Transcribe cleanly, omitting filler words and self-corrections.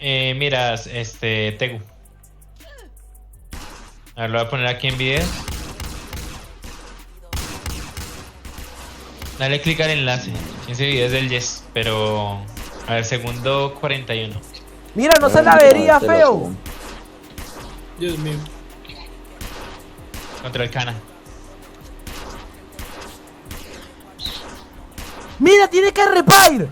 Miras, Tegu. A ver, lo voy a poner aquí en video. Dale clic al enlace. Ese video es del Yes, pero... A ver, segundo 41. Mira, no se la vería, feo. Dios mío. Contra el Cana. Mira, tiene que repair.